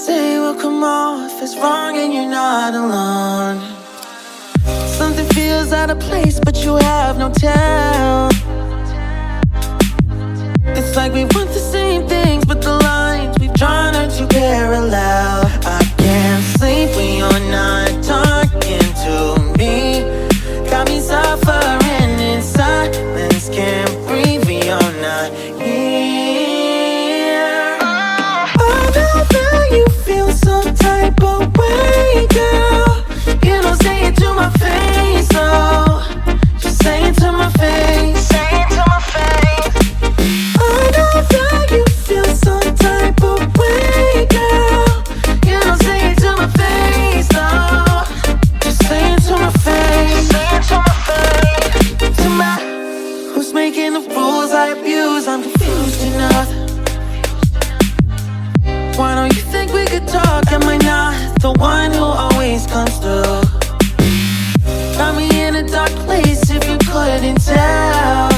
say will come off as wrong and you're not alone. Something feels out of place, but you have no tell. It's like we want the same things, but the lines we've drawn are too parallel. I can't sleep when you're not talking to me. Got me suffering in silence, can't breathe when you're not here. I know that you feel some type of way, girl. You don't say it to my face, oh. Just say it to my face. Say it to my face. I know that you feel some type of way, girl. You don't say it to my face, oh. Just say it to my face. Say it to my face. To my, who's making the rules I abuse? I'm confused enough. Why don't you think we could talk? Am I not the one who always comes through? Got me in a dark place if you couldn't tell.